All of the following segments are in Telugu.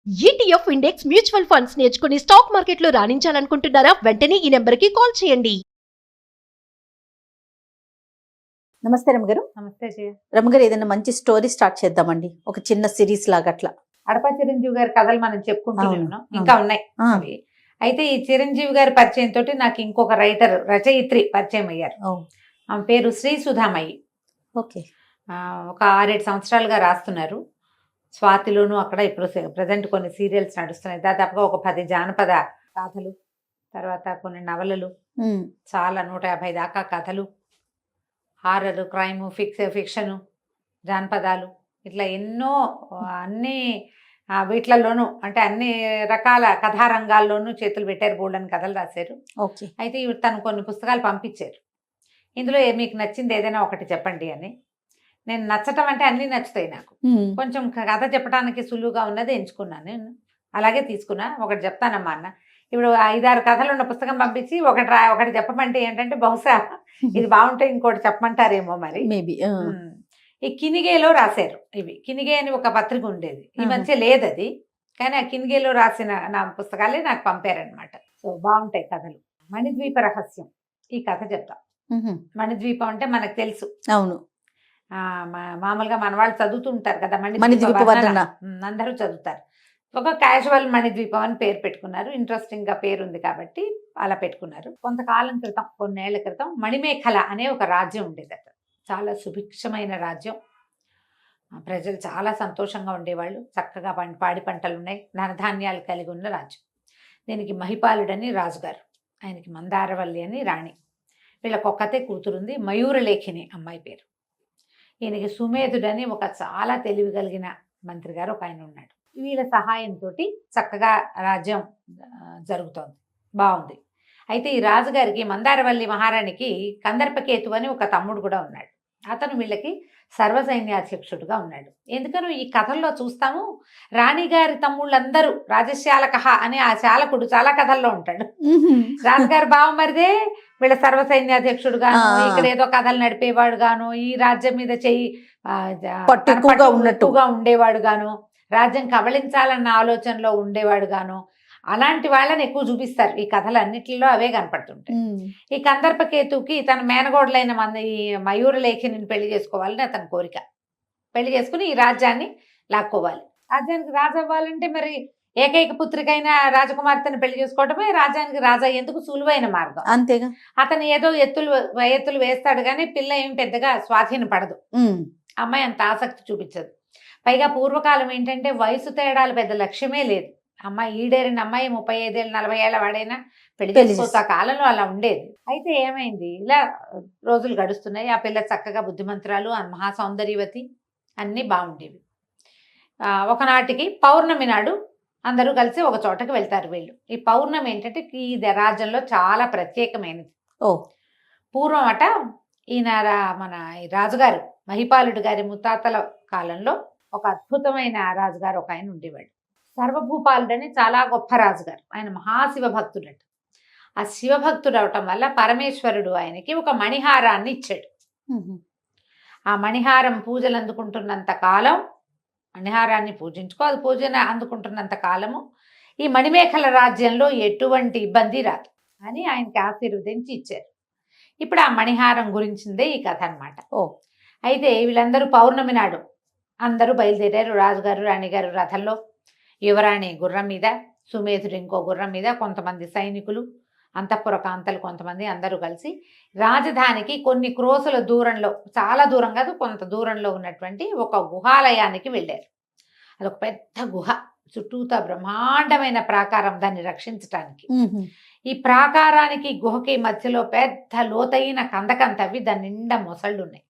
ఈటీఎఫ్ ఇండెక్స్ మ్యూచువల్ ఫండ్స్ నేర్చుకుని స్టాక్ మార్కెట్లో రాణించాలనుకుంటున్నారా? వెంటనే ఈ నెంబర్కి కాల్ చేయండి. నమస్తే రమగారు. నమస్తే జయ. రమగారు, ఏదైనా మంచి స్టోరీ స్టార్ట్ చేద్దామండి, ఒక చిన్న సిరీస్ లాగా అట్లా. అడప చిరంజీవి గారి కథలు మనం చెప్పుకుంటున్నాం, అవును. ఇంకా ఉన్నాయి అవి. అయితే ఈ చిరంజీవి గారి పరిచయం తోటి నాకు ఇంకొక రైటర్, రచయిత్రి పరిచయం అయ్యారు. ఆమె పేరు శ్రీ సుధామయ్యి. ఓకే. ఒక 6-7 సంవత్సరాలుగా రాస్తున్నారు. స్వాతిలోను అక్కడ ఇప్పుడు ప్రజెంట్ కొన్ని సీరియల్స్ నడుస్తున్నాయి. దాదాపుగా ఒక 10 జానపద కథలు, తర్వాత కొన్ని నవలలు, చాలా 150 దాకా కథలు, హారర్, క్రైమ్, ఫిక్షను, జానపదాలు, ఇట్లా ఎన్నో అన్ని వీటిలలోనూ అంటే అన్ని రకాల కథా రంగాల్లోనూ చేతులు పెట్టారు. బోల్డని కథలు రాశారు. ఓకే. అయితే తను కొన్ని పుస్తకాలు పంపించారు. ఇందులో మీకు నచ్చింది ఏదైనా ఒకటి చెప్పండి అని. నేను నచ్చటం అంటే అన్నీ నచ్చుతాయి నాకు. కొంచెం కథ చెప్పడానికి సులువుగా ఉన్నది ఎంచుకున్నాను. నేను అలాగే తీసుకున్నా. ఒకటి చెప్తానమ్మా అన్న. ఇప్పుడు 5-6 కథలు ఉన్న పుస్తకం పంపించి ఒకటి చెప్పమంటే ఏంటంటే బహుశా ఇది బాగుంటే ఇంకోటి చెప్పమంటారేమో మరి. మేబీ. ఈ కినిగేలో రాశారు. ఇవి కినిగే అని ఒక పత్రిక ఉండేది, ఈ మధ్య లేదు అది. కానీ ఆ కినిగేలో రాసిన నా పుస్తకాలే నాకు పంపారనమాట. సో బాగుంటాయి కథలు. మణిద్వీప రహస్యం ఈ కథ చెప్తా. మణిద్వీపం అంటే మనకు తెలుసు. అవును. మామూలుగా మన వాళ్ళు చదువుతూ ఉంటారు కదా, మణిద్వీప వర్ణన అందరూ చదువుతారు. ఒక క్యాజువల్ మణిద్వీపం అని పేరు పెట్టుకున్నారు. ఇంట్రెస్టింగ్ గా పేరు ఉంది కాబట్టి అలా పెట్టుకున్నారు. కొంతకాలం క్రితం, కొన్నేళ్ల క్రితం మణిమేఖల అనే ఒక రాజ్యం ఉండేది అక్కడ. చాలా సుభిక్షమైన రాజ్యం. ప్రజలు చాలా సంతోషంగా ఉండేవాళ్ళు. చక్కగా పాడి పంటలు ఉన్నాయి, ధనధాన్యాలు కలిగి ఉన్న రాజ్యం. దీనికి మహిపాలుడని రాజుగారు, ఆయనకి మందారవల్లి అని రాణి. వీళ్ళకి ఒక్కతే కూతురుంది, మయూరలేఖిని అమ్మాయి పేరు. ఈయనకి సుమేధుడని ఒక చాలా తెలివి కలిగిన మంత్రి గారు ఒక ఆయన ఉన్నాడు. వీళ్ళ సహాయంతో చక్కగా రాజ్యం జరుగుతోంది, బాగుంది. అయితే ఈ రాజుగారికి, మందారవల్లి మహారాణికి కందర్పకేతు అని ఒక తమ్ముడు కూడా ఉన్నాడు. అతను వీళ్ళకి సర్వసైన్యాధ్యక్షుడుగా ఉన్నాడు. ఎందుకనో ఈ కథల్లో చూస్తాము, రాణిగారి తమ్ముళ్ళందరూ రాజశాలకహ అనే ఆ శాలకుడు చాలా కథల్లో ఉంటాడు. రాజుగారి బావమరిదే వీళ్ళ సర్వసైన్యాధ్యక్షుడుగాను, ఇక్కడ ఏదో కథలు నడిపేవాడు గాను, ఈ రాజ్యం మీద పట్టుగా ఉండేవాడు గాను, రాజ్యం కబళించాలన్న ఆలోచనలో ఉండేవాడు గాను, అలాంటి వాళ్ళని ఎక్కువ చూపిస్తారు ఈ కథలన్నిటిలో. అవే కనపడుతుంటాయి. ఈ కందర్పకేతుకి తన మేనగోడలైన ఈ మయూరలేఖిని పెళ్లి చేసుకోవాలని అతని కోరిక. పెళ్లి చేసుకుని ఈ రాజ్యాన్ని లాక్కోవాలి. రాజ్యానికి రాజు అవ్వాలంటే మరి ఏకైక పుత్రికైన రాజకుమార్తెను పెళ్లి చేసుకోవడమే రాజ్యానికి రాజు అయ్యేందుకు సులువైన మార్గం. అంతేగా. అతను ఏదో ఎత్తులు వేస్తాడు కానీ పిల్ల ఏం పెద్దగా స్వాధీన పడదు. అమ్మాయి అంత ఆసక్తి చూపించదు. పైగా పూర్వకాలం ఏంటంటే వయసు తేడాలు పెద్ద లక్ష్యమే లేదు. అమ్మాయి ఈడేరిన అమ్మాయి 35 ఏళ్ళు 40 ఏళ్ళ వాడైనా పెళ్లి చేసుకోవచ్చు. ఆ కాలంలో అలా ఉండేది. అయితే ఏమైంది, ఇలా రోజులు గడుస్తున్నాయి. ఆ పిల్ల చక్కగా బుద్ధిమంతురాలు, మహాసౌందర్యవతి, అన్నీ బాగుండేవి. ఒకనాటికి పౌర్ణమి నాడు అందరూ కలిసి ఒక చోటకి వెళ్తారు వీళ్ళు. ఈ పౌర్ణమి ఏంటంటే ఈ రాజ్యంలో చాలా ప్రత్యేకమైనది. పూర్వం అట ఈయన మన రాజుగారు మహిపాలుడు గారి ముత్తాతల కాలంలో ఒక అద్భుతమైన రాజుగారు ఒక ఆయన ఉండేవాడు. సర్వభూపాలుడని చాలా గొప్ప రాజుగారు. ఆయన మహాశివ భక్తుడట. ఆ శివభక్తుడు అవటం వల్ల పరమేశ్వరుడు ఆయనకి ఒక మణిహారాన్ని ఇచ్చాడు. ఆ మణిహారం పూజలు అందుకుంటున్నంత కాలం, మణిహారాన్ని అది పూజన అందుకుంటున్నంత కాలము ఈ మణిమేఖల రాజ్యంలో ఎటువంటి ఇబ్బంది రాదు అని ఆయనకి ఆశీర్వదించి ఇచ్చారు. ఇప్పుడు ఆ మణిహారం గురించిందే ఈ కథ అనమాట. అయితే వీళ్ళందరూ పౌర్ణమి నాడు అందరూ బయలుదేరారు. రాజుగారు, రాణిగారు రథంలో, యువరాణి గుర్రం మీద, సుమేధుడు ఇంకో గుర్రం మీద, కొంతమంది సైనికులు, అంతఃపుర కాంతలు కొంతమంది, అందరూ కలిసి రాజధానికి కొన్ని క్రోసుల దూరంలో, చాలా దూరం కాదు కొంత దూరంలో ఉన్నటువంటి ఒక గుహాలయానికి వెళ్ళారు. అదొక పెద్ద గుహ, చుట్టూతా బ్రహ్మాండమైన ప్రాకారం దాన్ని రక్షించటానికి. ఈ ప్రాకారానికి గుహకి మధ్యలో పెద్ద లోతైన కందకం తవ్వి దాని నిండా మొసళ్ళు ఉన్నాయి.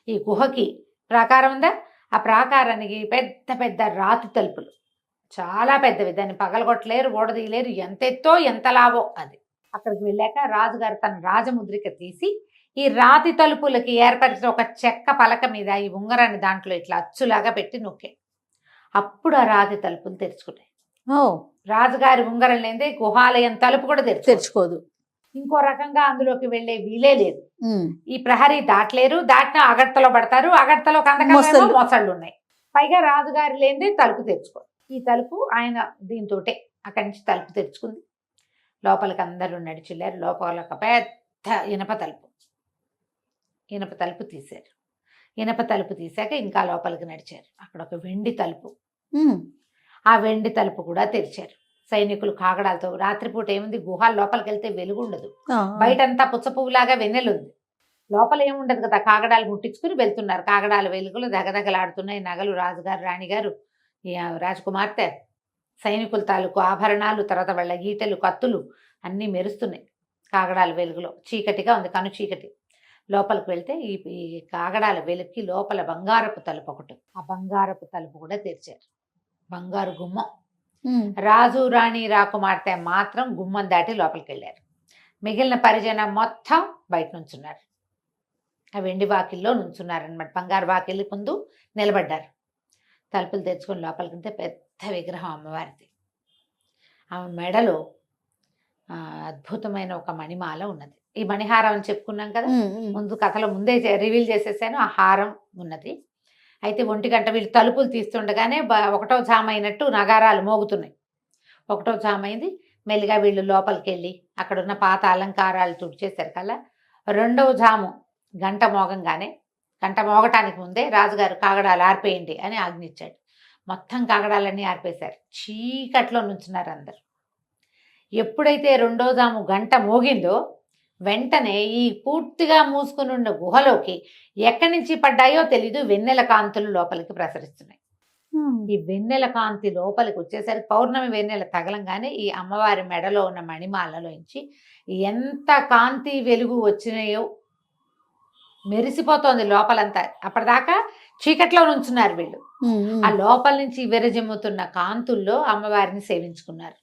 ఈ గుహకి ప్రాకారం ఉందా, ఆ ప్రాకారానికి పెద్ద పెద్ద రాతి తలుపులు, చాలా పెద్దవి. దాన్ని పగలగొట్టలేరు, ఓడదీయలేరు. ఎంత ఎత్తో ఎంత లావో అది. అక్కడికి వెళ్ళాక రాజుగారు తన రాజముద్రిక తీసి ఈ రాతి తలుపులకి ఏర్పరిచిన ఒక చెక్క పలక మీద ఈ ఉంగరాన్ని దాంట్లో ఇట్లా అచ్చులాగా పెట్టి నొక్కే. అప్పుడు ఆ రాతి తలుపులు తెరుచుకున్నాయి. రాజుగారి ఉంగరం లేదే గుహాలయం తలుపు కూడా తెరుచుకోదు. ఇంకో రకంగా అందులోకి వెళ్లే వీలే లేదు. ఈ ప్రహరీ దాటలేరు, దాటిన అగడ్తలో పడతారు. అగడ్తలో కందకాలు మొసళ్ళు ఉన్నాయి. పైగా రాజుగారి లేనిదే తలుపు తెరుచుకో. ఈ తలుపు ఆయన దీంతోటే అక్కడి నుంచి తలుపు తెరుచుకుంది. లోపలికి అందరూ నడిచిల్లారు. లోపల ఒక పెద్ద ఇనప తలుపు తీశారు. ఇనప తలుపు తీశాక ఇంకా లోపలికి నడిచారు. అక్కడ ఒక వెండి తలుపు, ఆ వెండి తలుపు కూడా తెరిచారు. సైనికులు కాగడాలతో, రాత్రిపూట ఏముంది, గుహాల లోపలికి వెళ్తే వెలుగు ఉండదు, బయటంతా పుచ్చపువ్వులాగా వెన్నెలుంది, లోపల ఏముండదు కదా, కాగడాలు ముట్టించుకుని వెళ్తున్నారు. కాగడాల వెలుగులు దగదగలాడుతున్నాయి. నగలు, రాజుగారు, రాణిగారు, రాజకుమార్తె, సైనికుల తాలూకు ఆభరణాలు, తర్వాత వాళ్ళ ఈటెలు, కత్తులు అన్నీ మెరుస్తున్నాయి కాగడాల వెలుగులో. చీకటిగా ఉంది, కను చీకటి. లోపలికి వెళ్తే ఈ కాగడాల వెలుగుకి లోపల బంగారపు తలుపు ఒకటి, ఆ బంగారపు తలుపు కూడా తెరిచారు. బంగారు గుమ్మం. రాజు, రాణి, రాకుమార్తె మాత్రం గుమ్మం దాటి లోపలికి వెళ్ళారు. మిగిలిన పరిజనం మొత్తం బయట నుంచున్నారు. ఆ వెండి వాకిల్లో నుంచున్నారనమాట. బంగారు వాకిలి ముందు నిలబడ్డారు. తలుపులు తెచ్చుకొని లోపలికి వెళ్తే పెద్ద విగ్రహం అమ్మవారిది. ఆమె మెడలో అద్భుతమైన ఒక మణిమాల ఉన్నది. ఈ మణిహారం అని చెప్పుకున్నాం కదా, ముందు కథలో ముందే రివీల్ చేసేసాను. ఆ హారం ఉన్నది. అయితే 1 గంట వీళ్ళు తలుపులు తీస్తుండగానే 1వ జాము అయినట్టు నగారాలు మోగుతున్నాయి. 1వ జాము అయింది. మెల్లిగా వీళ్ళు లోపలికి వెళ్ళి అక్కడున్న పాత అలంకారాలు తుడిచేశారు కల్లా 2వ జాము గంట మోగంగానే, గంట మోగటానికి ముందే రాజుగారు కాగడాలు ఆర్పేయండి అని ఆజ్ఞించాడు. మొత్తం కాగడాలన్నీ ఆర్పేశారు. చీకట్లో నుంచున్నారు అందరు. ఎప్పుడైతే 2వ జాము గంట మోగిందో వెంటనే ఈ పూర్తిగా మూసుకుని ఉన్న గుహలోకి ఎక్కడి నుంచి పడ్డాయో తెలీదు, వెన్నెల కాంతులు లోపలికి ప్రసరిస్తున్నాయి. ఈ వెన్నెల కాంతి లోపలికి వచ్చేసరికి పౌర్ణమి వెన్నెల తగలంగానే ఈ అమ్మవారి మెడలో ఉన్న మణిమాలలోంచి ఎంత కాంతి వెలుగు వచ్చినాయో మెరిసిపోతోంది లోపలంతా. అప్పటిదాకా చీకట్లో నుంచున్నారు వీళ్ళు. ఆ లోపల నుంచి విరజిమ్ముతున్న కాంతుల్లో అమ్మవారిని సేవించుకున్నారు.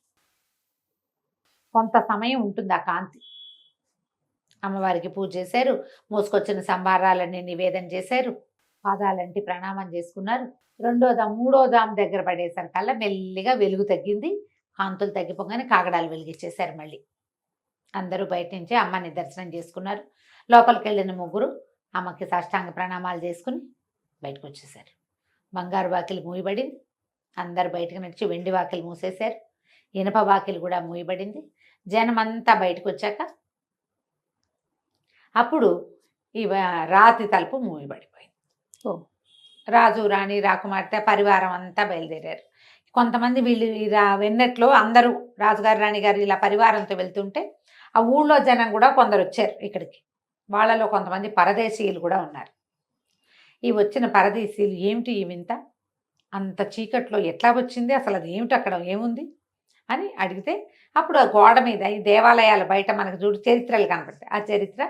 కొంత సమయం ఉంటుంది ఆ కాంతి. అమ్మవారికి పూజ చేశారు. మోసుకొచ్చిన సంభారాలన్నీ నివేదన చేశారు. పాదాలంటి ప్రణామం చేసుకున్నారు. 2వ జాము దగ్గర పడేసరికల్లా మెల్లిగా వెలుగు తగ్గింది. కాంతులు తగ్గిపోగానే కాగడాలు వెలిగించేశారు. మళ్ళీ అందరూ బయట నుంచి అమ్మని దర్శనం చేసుకున్నారు. లోపలికి వెళ్ళిన ముగ్గురు అమ్మకి సాష్టాంగ ప్రణామాలు చేసుకుని బయటకు వచ్చేసారు. బంగారు వాకిలి మూయబడింది. అందరు బయటకు నడిచి వెండి వాకిలి మూసేశారు. ఇనప వాకిలి కూడా మూయబడింది. జనమంతా బయటకు వచ్చాక అప్పుడు ఈ రాతి తలుపు మూయబడిపోయింది. రాజు, రాణి, రాకుమార్తె పరివారం అంతా బయలుదేరారు. కొంతమంది వీళ్ళు వెన్నెట్లో అందరూ రాజుగారు, రాణిగారు ఇలా పరివారంతో వెళ్తుంటే ఆ ఊళ్ళో జనం కూడా కొందరు వచ్చారు ఇక్కడికి. వాళ్ళలో కొంతమంది పరదేశీయులు కూడా ఉన్నారు. ఈ వచ్చిన పరదేశీయులు ఏమిటి ఈ వింత, అంత చీకట్లో ఎట్లా వచ్చింది, అసలు అది ఏమిటి, అక్కడ ఏముంది అని అడిగితే అప్పుడు ఆ గోడ మీద ఈ దేవాలయాల బయట మనకు చూడు చరిత్రలు కనపడతాయి. ఆ చరిత్ర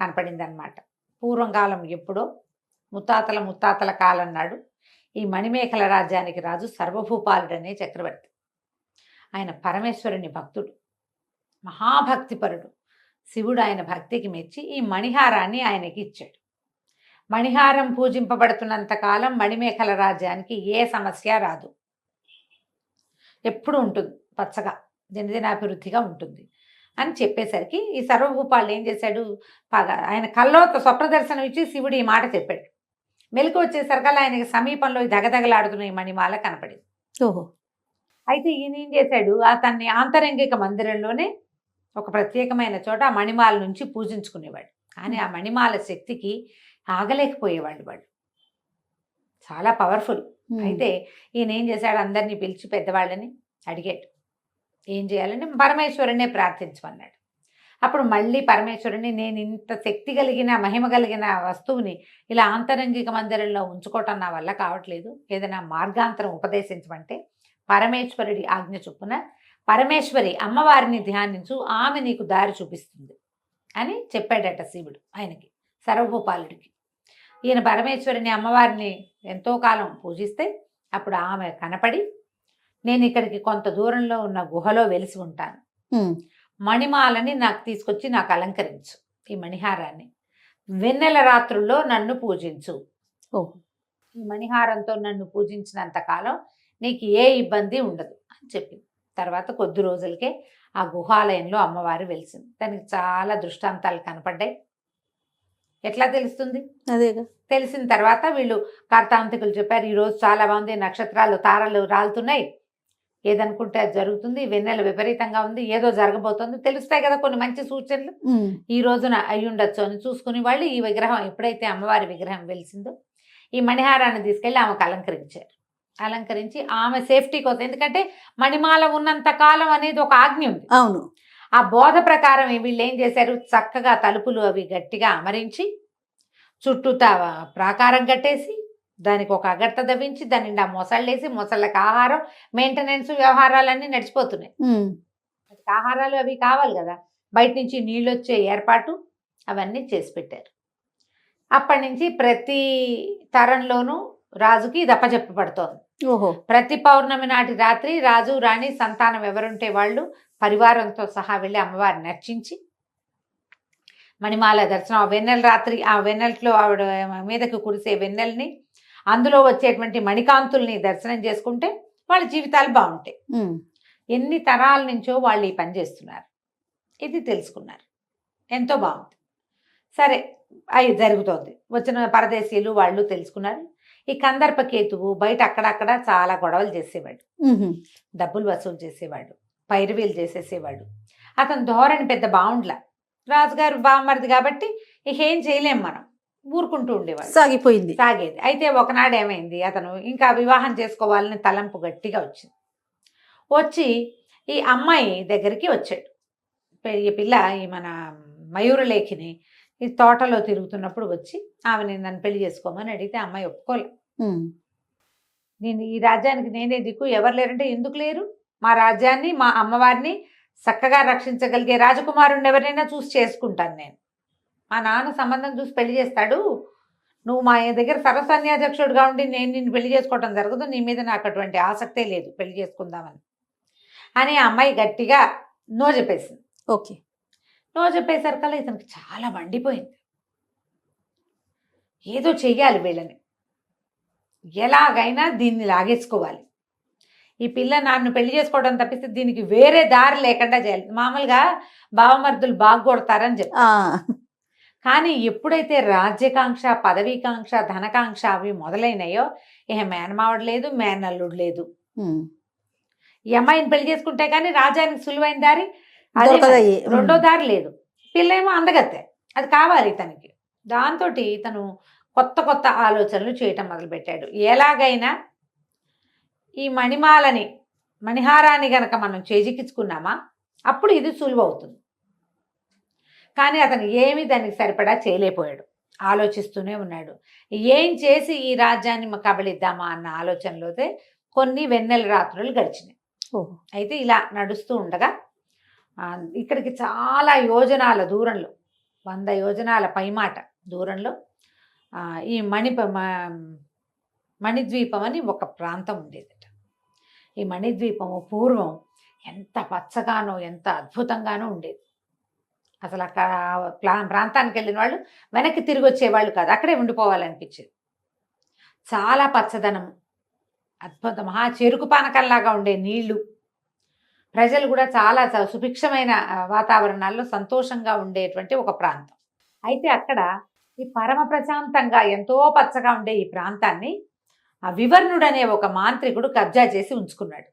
కనపడింది అనమాట. పూర్వకాలం ఎప్పుడో ముత్తాతల కాలం నాడు ఈ మణిమేఖల రాజ్యానికి రాజు సర్వభూపాలుడనే చక్రవర్తి. ఆయన పరమేశ్వరుని భక్తుడు, మహాభక్తిపరుడు. శివుడు ఆయన భక్తికి మెచ్చి ఈ మణిహారాన్ని ఆయనకి ఇచ్చాడు. మణిహారం పూజింపబడుతున్నంత కాలం మణిమేఖల రాజ్యానికి ఏ సమస్య రాదు, ఎప్పుడు ఉంటుంది, పచ్చగా దినదినాభివృద్ధిగా ఉంటుంది అని చెప్పేసరికి ఈ సర్వభూపాలు ఏం చేశాడు, ఆయన కల్లో స్వప్న దర్శనం ఇచ్చి శివుడు ఈ మాట చెప్పాడు. మెలకు వచ్చేసరికల్లా ఆయనకి సమీపంలో దగదగలాడుతున్న ఈ మణిమాల కనపడింది. అయితే ఈయన ఏం చేశాడు, అతన్ని ఆంతరంగిక మందిరంలోనే ఒక ప్రత్యేకమైన చోట ఆ మణిమాల నుంచి పూజించుకునేవాడు. కానీ ఆ మణిమాల శక్తికి ఆగలేకపోయేవాళ్ళు వాళ్ళు, చాలా పవర్ఫుల్. అయితే ఈయన ఏం చేశాడు, అందరినీ పిలిచి పెద్దవాళ్ళని అడిగాడు ఏం చేయాలంటే పరమేశ్వరునే ప్రార్థించమన్నాడు. అప్పుడు మళ్ళీ పరమేశ్వరుని, నేను ఇంత శక్తి కలిగిన మహిమ కలిగిన వస్తువుని ఇలా ఆంతరంగిక మందిరంలో ఉంచుకోవటం నా వల్ల కావట్లేదు, ఏదైనా మార్గాంతరం ఉపదేశించమంటే పరమేశ్వరుడి ఆజ్ఞ చొప్పున పరమేశ్వరి అమ్మవారిని ధ్యానించు, ఆమె నీకు దారి చూపిస్తుంది అని చెప్పాడట శివుడు ఆయనకి, సర్వభూపాలుడికి. ఈయన పరమేశ్వరిని అమ్మవారిని ఎంతో కాలం పూజిస్తే అప్పుడు ఆమె కనపడి, నేను ఇక్కడికి కొంత దూరంలో ఉన్న గుహలో వెలిసి ఉంటాను, మణిమాలని నాకు తీసుకొచ్చి నాకు అలంకరించు, ఈ మణిహారాన్ని వెన్నెల రాత్రుల్లో నన్ను పూజించు, ఈ మణిహారంతో నన్ను పూజించినంత కాలం నీకు ఏ ఇబ్బంది ఉండదు అని చెప్పింది. తర్వాత కొద్ది రోజులకే ఆ గుహాలయంలో అమ్మవారు వెలిసింది. దానికి చాలా దృష్టాంతాలు కనపడ్డాయి. ఎట్లా తెలుస్తుంది, అదేగా తెలిసిన తర్వాత వీళ్ళు కార్తాంతికులు చెప్పారు, ఈరోజు చాలా బాగుంది, నక్షత్రాలు తారలు రాలుతున్నాయి, ఏదనుకుంటే అది జరుగుతుంది, వెన్నెల విపరీతంగా ఉంది, ఏదో జరగబోతుంది, తెలుస్తాయి కదా కొన్ని మంచి సూచనలు. ఈ రోజున అయి ఉండొచ్చు అని చూసుకుని వాళ్ళు ఈ విగ్రహం ఎప్పుడైతే అమ్మవారి విగ్రహం వెలిసిందో ఈ మణిహారాన్ని తీసుకెళ్ళి ఆమెకు అలంకరించారు. అలంకరించి ఆమె సేఫ్టీ కోసం, ఎందుకంటే మణిమాల ఉన్నంత కాలం అనేది ఒక ఆజ్ఞ ఉంది. అవును. ఆ బోధ ప్రకారం వీళ్ళు ఏం చేశారు, చక్కగా తలుపులు అవి గట్టిగా అమరించి చుట్టూతా ప్రాకారం కట్టేసి దానికి ఒక అగర్త దవ్వించి దాని నిండా మొసళ్ళేసి మొసళ్ళకి ఆహారం, మెయింటెనెన్స్, వ్యవహారాలన్నీ నడిచిపోతున్నాయి. ఆహారాలు అవి కావాలి కదా, బయట నుంచి నీళ్ళు వచ్చే ఏర్పాటు అవన్నీ చేసి పెట్టారు. అప్పటి నుంచి ప్రతి తరంలోనూ రాజుకి ఇది అప్పచెప్పబడుతోంది. ఓహో. ప్రతి పౌర్ణమి నాటి రాత్రి రాజు రాణి సంతానం ఎవరుంటే వాళ్ళు పరివారంతో సహా వెళ్ళి అమ్మవారిని అర్చించి మణిమాల దర్శనం, ఆ వెన్నెల రాత్రి ఆ వెన్నెలలో ఆవిడ మీదకి కురిసే వెన్నెల్ని, అందులో వచ్చేటువంటి మణికాంతుల్ని దర్శనం చేసుకుంటే వాళ్ళ జీవితాలు బాగుంటాయి. ఎన్ని తరాల నుంచో వాళ్ళు ఈ పని చేస్తున్నారు, ఇది తెలుసుకున్నారు, ఎంతో బాగుంది. సరే అవి జరుగుతోంది, వచ్చిన పరదేశీయులు వాళ్ళు తెలుసుకున్నారు. ఈ కందర్పకేతువు బయట అక్కడక్కడ చాలా గొడవలు చేసేవాడు, డబ్బులు వసూలు చేసేవాడు, పైరువీలు చేసేసేవాడు. అతను ధోరణి పెద్ద బాగుండ్లా, రాజుగారు బామ్మరిది కాబట్టి ఇక ఏం చేయలేం, మనం ఊరుకుంటూ ఉండేవాడు, సాగేది. అయితే ఒకనాడు ఏమైంది, అతను ఇంకా వివాహం చేసుకోవాలని తలంపు గట్టిగా వచ్చింది. వచ్చి ఈ అమ్మాయి దగ్గరికి వచ్చాడు. ఈ పిల్ల ఈ మన మయూరలేఖిని ఈ తోటలో తిరుగుతున్నప్పుడు వచ్చి ఆమె నన్ను పెళ్లి చేసుకోమని అడిగితే అమ్మాయి ఒప్పుకోలే. నేను ఈ రాజ్యానికి నేనే దిక్కు, ఎవరు లేరంటే ఎందుకు లేరు, మా రాజ్యాన్ని మా అమ్మవారిని చక్కగా రక్షించగలిగే రాజకుమారుడిని ఎవరైనా చూసి చేసుకుంటాను నేను, మా నాన్న సంబంధం చూసి పెళ్లి చేస్తాడు, నువ్వు మా దగ్గర సర్వసన్యాధ్యక్షుడిగా ఉండి నేను నిన్ను పెళ్లి చేసుకోవటం జరగదు, నీ మీద నాకు అటువంటి ఆసక్తే లేదు పెళ్లి చేసుకుందామని అని ఆ అమ్మాయి గట్టిగా నో చెప్పేసింది. ఓకే. నో చెప్పేసరికల్లా ఇతనికి చాలా మండిపోయింది, ఏదో చెయ్యాలి వీళ్ళని, ఎలాగైనా దీన్ని లాగేసుకోవాలి, ఈ పిల్ల నన్ను పెళ్లి చేసుకోవడం తప్పిస్తే దీనికి వేరే దారి లేకుండా చేయాలి. మామూలుగా బావమర్దులు బాగా కొడతారని చెప్తారు, కానీ ఎప్పుడైతే రాజ్యకాంక్ష, పదవీకాంక్ష, ధనకాంక్ష అవి మొదలైనాయో ఇక మేనమావడు లేదు, మేనల్లుడు లేదు. ఈ అమ్మాయిని పెళ్లి చేసుకుంటే కానీ రాజ్యానికి సులువైన దారి అదే, రెండో దారి లేదు. పిల్ల ఏమో అందగత్తే, అది కావాలి ఇతనికి. దాంతో ఇతను కొత్త కొత్త ఆలోచనలు చేయటం మొదలుపెట్టాడు. ఎలాగైనా ఈ మణిహారాన్ని గనక మనం చేజిక్కించుకున్నామా అప్పుడు ఇది సులువు అవుతుంది. కానీ అతను ఏమీ దానికి సరిపడా చేయలేకపోయాడు, ఆలోచిస్తూనే ఉన్నాడు. ఏం చేసి ఈ రాజ్యాన్ని కబళిద్దామా అన్న ఆలోచనలోతే కొన్ని వెన్నెల రాత్రులు గడిచినాయి. అయితే ఇలా నడుస్తూ ఉండగా ఇక్కడికి చాలా యోజనాల దూరంలో, 100 యోజనాల పైమాట దూరంలో ఈ మణిద్వీపం అని ఒక ప్రాంతం ఉండేదట. ఈ మణిద్వీపము పూర్వం ఎంత పచ్చగానో ఎంత అద్భుతంగానో ఉండేది. అసలు అక్కడ ప్రాంతానికి వెళ్ళిన వాళ్ళు వెనక్కి తిరిగి వచ్చేవాళ్ళు కాదు, అక్కడే ఉండిపోవాలనిపించేది. చాలా పచ్చదనం, అద్భుత మహా చెరుకు పానకంలాగా ఉండే నీళ్లు, ప్రజలు కూడా చాలా సుభిక్షమైన వాతావరణాల్లో సంతోషంగా ఉండేటువంటి ఒక ప్రాంతం. అయితే అక్కడ ఈ పరమ ప్రశాంతంగా ఎంతో పచ్చగా ఉండే ఈ ప్రాంతాన్ని ఆ వివర్ణుడు అనే ఒక మాంత్రికుడు కబ్జా చేసి ఉంచుకున్నాడు.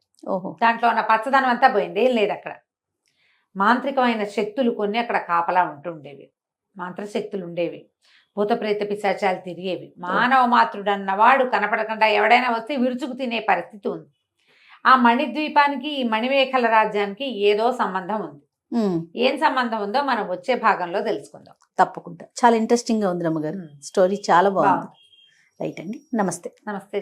దాంట్లో ఉన్న పచ్చదనం అంతా పోయింది, ఏం లేదు అక్కడ. మాంత్రికమైన శక్తులు కొన్ని అక్కడ కాపలా ఉంటుండేవి, మంత్రశక్తులు ఉండేవి, భూతప్రేత పిశాచాలు తిరిగేవి. మానవ మాతృడు అన్నవాడు కనపడకుండా ఎవడైనా వస్తే విరుచుకు తినే పరిస్థితి ఉంది. ఆ మణిద్వీపానికి ఈ మణిమేఖల రాజ్యానికి ఏదో సంబంధం ఉంది. ఏం సంబంధం ఉందో మనం వచ్చే భాగంలో తెలుసుకుందాం. తప్పకుండా. చాలా ఇంట్రెస్టింగ్ గా ఉంది రమ్మగారు, స్టోరీ చాలా బాగుంది. రైట్ అండి, నమస్తే. నమస్తే.